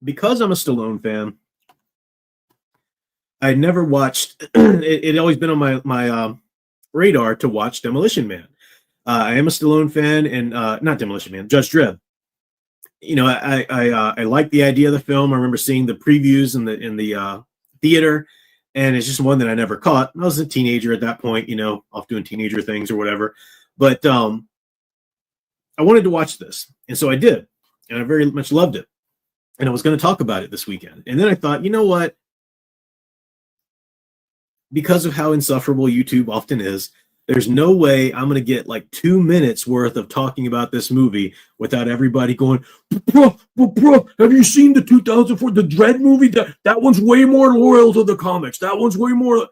because I'm a Stallone fan, I never watched. It always been on my radar to watch Demolition Man. I am a Stallone fan, and not Demolition Man, Judge Dredd. You know, I like the idea of the film. I remember seeing the previews in the theater, and it's just one that I never caught. I was a teenager at that point, you know, off doing teenager things or whatever. But I wanted to watch this, and so I did, and I very much loved it. And I was going to talk about it this weekend, and then I thought, you know what? Because of how insufferable YouTube often is, there's no way I'm going to get like 2 minutes worth of talking about this movie without everybody going, bro, have you seen the 2004, the Dredd movie? That one's way more loyal to the comics. That one's way more.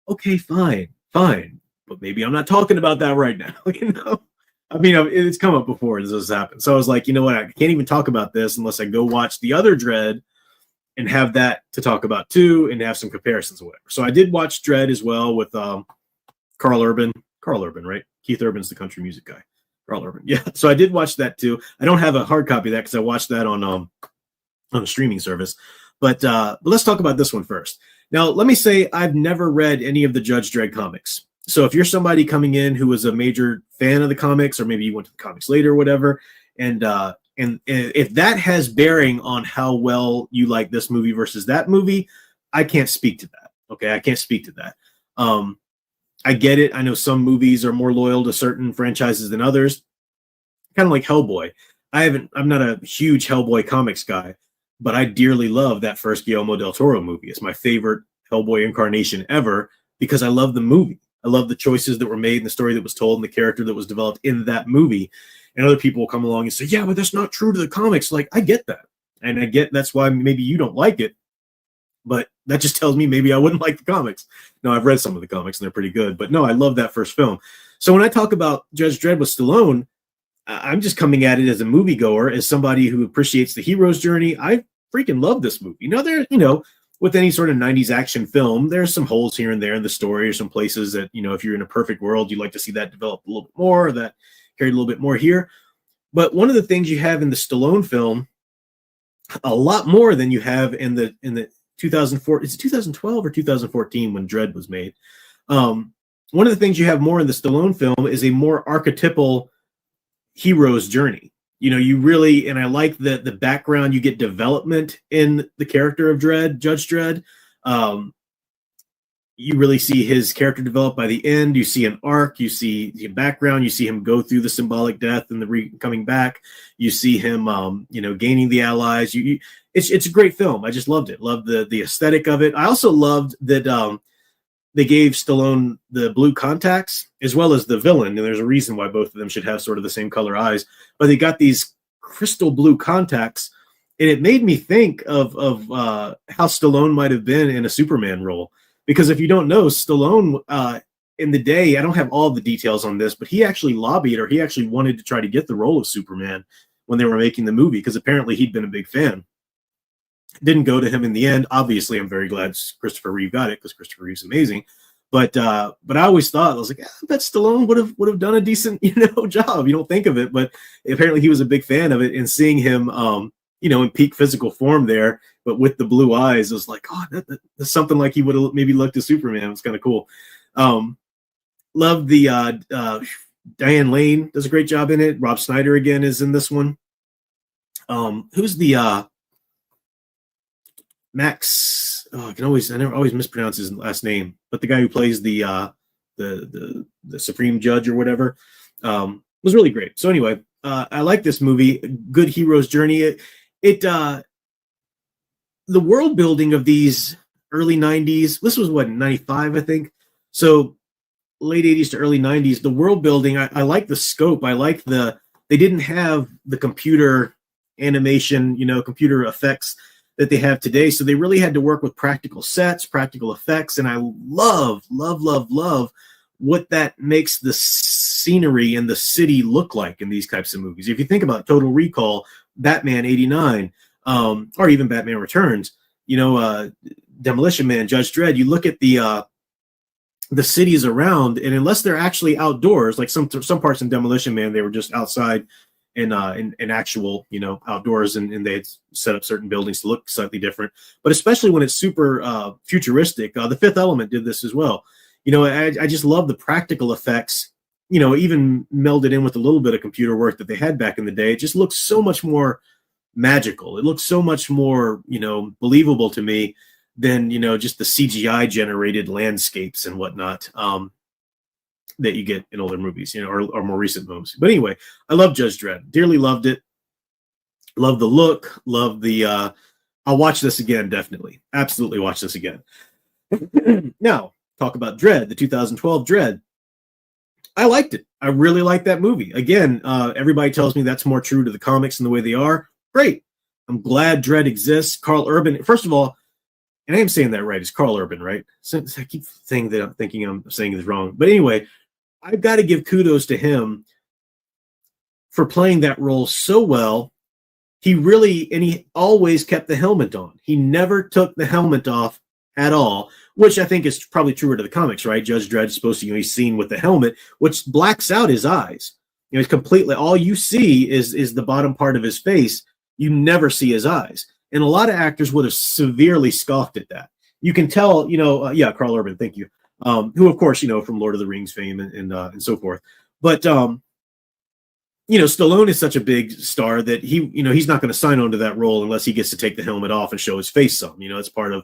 Okay, fine. But maybe I'm not talking about that right now. You know, I mean, it's come up before this has happened. So I was like, you know what? I can't even talk about this unless I go watch the other Dredd and have that to talk about too, and have some comparisons or whatever. So I did watch Dredd as well with Carl Urban, right? Keith Urban's the country music guy. Carl Urban, yeah. So I did watch that too. I don't have a hard copy of that because I watched that on a streaming service. But let's talk about this one first. Now, let me say I've never read any of the Judge Dredd comics. So if you're somebody coming in who was a major fan of the comics, or maybe you went to the comics later or whatever, and if that has bearing on how well you like this movie versus that movie, I can't speak to that. Okay, I can't speak to that. I get it. I know some movies are more loyal to certain franchises than others. Kind of like Hellboy. I'm not a huge Hellboy comics guy, but I dearly love that first Guillermo del Toro movie. It's my favorite Hellboy incarnation ever because I love the movie. I love the choices that were made and the story that was told and the character that was developed in that movie. And other people will come along and say, yeah, but that's not true to the comics. Like, I get that. And I get that's why maybe you don't like it. But that just tells me maybe I wouldn't like the comics. No, I've read some of the comics and they're pretty good. But no, I love that first film. So when I talk about Judge Dredd with Stallone, I'm just coming at it as a moviegoer, as somebody who appreciates the hero's journey. I freaking love this movie. Now, with any sort of 90s action film, there's some holes here and there in the story, or some places that, if you're in a perfect world, you'd like to see that develop a little bit more, or that carried a little bit more here. But one of the things you have in the Stallone film, a lot more than you have in the 2004, is it 2012 or 2014 when Dredd was made? One of the things you have more in the Stallone film is a more archetypal hero's journey. You really, and I like the background, you get development in the character of Dredd, Judge Dredd. You really see his character develop by the end. You see an arc, you see the background, you see him go through the symbolic death and coming back. You see him, gaining the allies. It's a great film. I just loved it. Loved the aesthetic of it. I also loved that they gave Stallone the blue contacts as well as the villain. And there's a reason why both of them should have sort of the same color eyes, but they got these crystal blue contacts. And it made me think of how Stallone might have been in a Superman role. Because if you don't know, Stallone in the day, I don't have all the details on this, but he actually lobbied, or he actually wanted to try to get the role of Superman when they were making the movie, because apparently he'd been a big fan. Didn't go to him in the end. Obviously, I'm very glad Christopher Reeve got it, because Christopher Reeve's amazing. But I always thought, I was like, I bet Stallone would have done a decent job. You don't think of it, but apparently he was a big fan of it. And seeing him, in peak physical form there, but with the blue eyes, it was like, oh, that's something like he would have maybe looked to Superman. It's kind of cool. Love the Diane Lane does a great job in it. Rob Schneider again is in this one. Who's the Max? Oh, I never always mispronounce his last name, but the guy who plays the Supreme Judge or whatever was really great. So anyway, I like this movie. Good hero's journey. The world building of these early 90s, this was what, 95, I think. So late 80s to early 90s, the world building, I like the scope. I like they didn't have the computer animation, computer effects that they have today. So they really had to work with practical sets, practical effects. And I love what that makes the scenery and the city look like in these types of movies. If you think about Total Recall, Batman 89, or even Batman Returns, Demolition Man, Judge Dredd, you look at the cities around, and unless they're actually outdoors, like some parts in Demolition Man, they were just outside, in actual, you know, outdoors, and they had set up certain buildings to look slightly different. But especially when it's super futuristic, The Fifth Element did this as well. You know, I just love the practical effects. You know, even melded in with a little bit of computer work that they had back in the day. It just looks so much more magical. It looks so much more, you know, believable to me than, you know, just the CGI generated landscapes and whatnot. That you get in older movies, you know, or more recent movies. But anyway, I love Judge Dredd. Dearly loved it. Love the look. Love the. I'll watch this again, definitely. Absolutely watch this again. Now, talk about Dredd, the 2012 Dredd. I liked it. I really liked that movie. Again, everybody tells me that's more true to the comics and the way they are. Great. I'm glad Dredd exists. Carl Urban, first of all, and I am saying that right. It's Carl Urban, right? So I keep saying that I'm thinking I'm saying this wrong. But anyway, I've got to give kudos to him for playing that role so well. He always kept the helmet on. He never took the helmet off at all, which I think is probably truer to the comics, right? Judge Dredd is supposed to, you know, he's seen with the helmet, which blacks out his eyes. You know, it's completely, all you see is the bottom part of his face. You never see his eyes. And a lot of actors would have severely scoffed at that. You can tell, you know, Carl Urban, thank you. Who, of course, you know, from Lord of the Rings fame and so forth. But, you know, Stallone is such a big star that he's not going to sign on to that role unless he gets to take the helmet off and show his face some. You know, it's part of,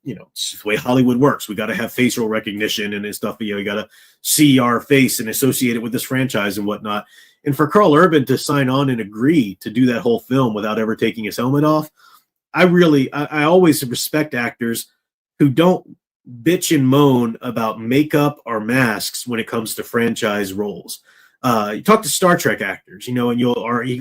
you know, it's the way Hollywood works. We got to have facial recognition and stuff. You know, you got to see our face and associate it with this franchise and whatnot. And for Carl Urban to sign on and agree to do that whole film without ever taking his helmet off, I always respect actors who don't bitch and moan about makeup or masks when it comes to franchise roles. You talk to Star Trek actors, you know, and you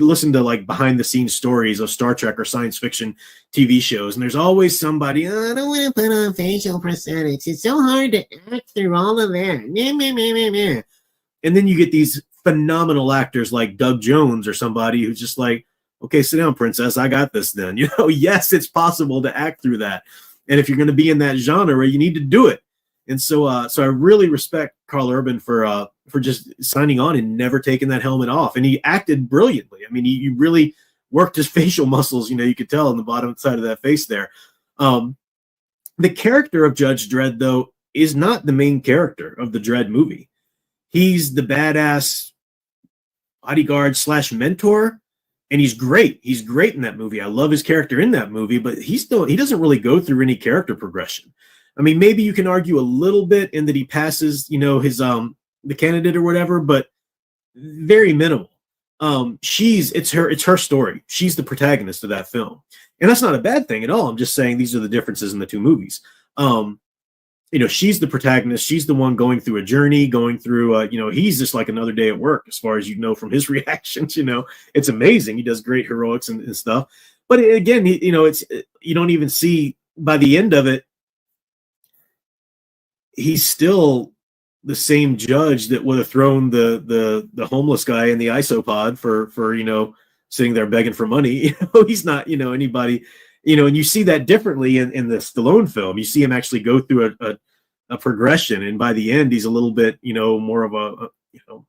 listen to like behind the scenes stories of Star Trek or science fiction TV shows, and there's always somebody, I don't want to put on facial prosthetics. It's so hard to act through all of that. Meh, meh, meh, meh, meh. And then you get these phenomenal actors like Doug Jones or somebody who's just like, okay, sit down, princess. I got this then. You know, yes, it's possible to act through that. And if you're going to be in that genre, you need to do it. And so I really respect Carl Urban for just signing on and never taking that helmet off. And he acted brilliantly. I mean, he really worked his facial muscles. You know, you could tell on the bottom side of that face there. The character of Judge Dredd, though, is not the main character of the Dredd movie. He's the badass bodyguard / mentor. And he's great. He's great in that movie. I love his character in that movie, but he doesn't really go through any character progression. I mean, maybe you can argue a little bit in that he passes, you know, his the candidate or whatever, but very minimal. It's her story. She's the protagonist of that film. And that's not a bad thing at all. I'm just saying these are the differences in the two movies. You know, she's the protagonist. She's the one going through a journey, going through, you know, he's just like another day at work, as far as you know from his reactions. You know, it's amazing. He does great heroics and stuff. But again, you know, you don't even see by the end of it, he's still the same judge that would have thrown the homeless guy in the isopod for you know, sitting there begging for money. You know, he's not, you know, anybody. You know, and you see that differently in the Stallone film. You see him actually go through a progression, and by the end, he's a little bit, you know, more of a you know,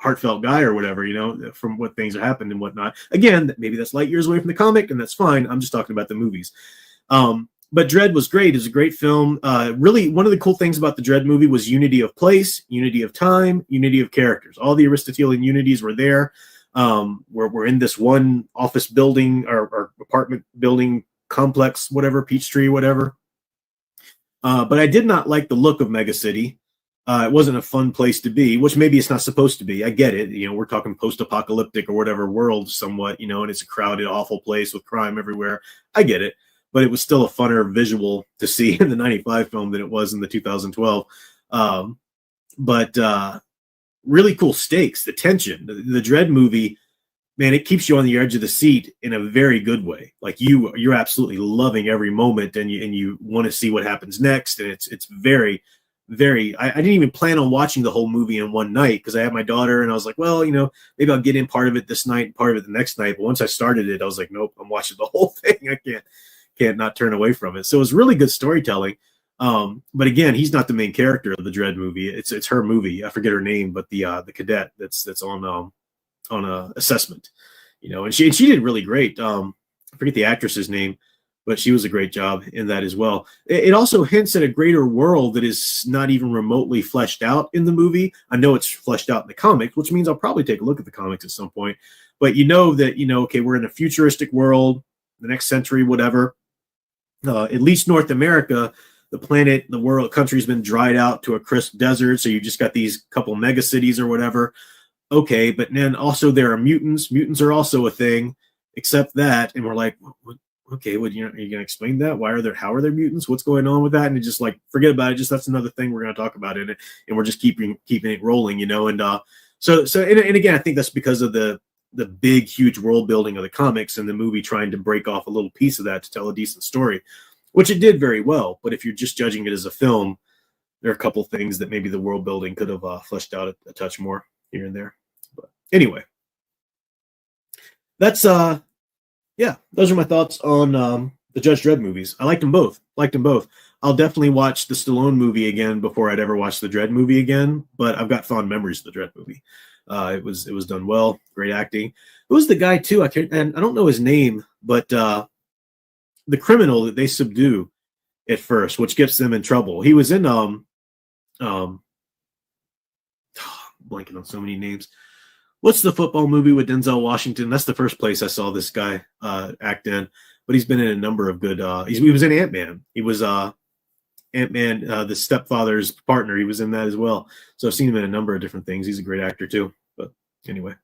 heartfelt guy or whatever, you know, from what things have happened and whatnot. Again, maybe that's light years away from the comic, and that's fine. I'm just talking about the movies. But Dredd was great. It's a great film. Really, one of the cool things about the Dredd movie was unity of place, unity of time, unity of characters. All the Aristotelian unities were there. We're in this one office building or apartment building complex, whatever, Peachtree, whatever. But I did not like the look of Mega City. It wasn't a fun place to be, which maybe it's not supposed to be. I get it. You know, we're talking post-apocalyptic or whatever world somewhat, you know, and it's a crowded, awful place with crime everywhere. I get it. But it was still a funner visual to see in the 95 film than it was in the 2012. But really cool stakes, the tension. The Dredd movie, man, it keeps you on the edge of the seat in a very good way. Like you're absolutely loving every moment, and you want to see what happens next. And it's very, very. I didn't even plan on watching the whole movie in one night because I had my daughter, and I was like, well, you know, maybe I'll get in part of it this night, part of it the next night. But once I started it, I was like, nope, I'm watching the whole thing. I can't not turn away from it. So it was really good storytelling. But again, he's not the main character of the Dredd movie. It's her movie. I forget her name, but the cadet that's on a assessment, and she did really great. I forget the actress's name, but she was a great job in that as well. It also hints at a greater world that is not even remotely fleshed out in the movie. I know it's fleshed out in the comics, which means I'll probably take a look at the comics at some point. But okay, we're in a futuristic world, the next century, whatever. At least North America, the planet, the world, country's been dried out to a crisp desert. So you just got these couple mega cities or whatever. Okay, but then also there are mutants. Mutants are also a thing, except that, and we're like, okay, are you gonna explain that? How are there mutants? What's going on with that? And it's just like, forget about it. Just that's another thing we're gonna talk about in it, and we're just keeping it rolling, And and again, I think that's because of the big, huge world building of the comics and the movie trying to break off a little piece of that to tell a decent story, which it did very well. But if you're just judging it as a film, there are a couple things that maybe the world building could have fleshed out a touch more here and there. But anyway, that's those are my thoughts on the Judge Dredd movies. I liked them both. I'll definitely watch the Stallone movie again before I'd ever watch the Dredd movie again. But I've got fond memories of the Dredd movie. It was done well, great acting. Who was the guy too? I don't know his name, but the criminal that they subdue at first, which gets them in trouble. He was in blanking on so many names. What's the football movie with Denzel Washington? That's the first place I saw this guy act in. But he's been in a number of good. He was in Ant-Man. He was Ant-Man, the stepfather's partner. He was in that as well. So I've seen him in a number of different things. He's a great actor too. But anyway.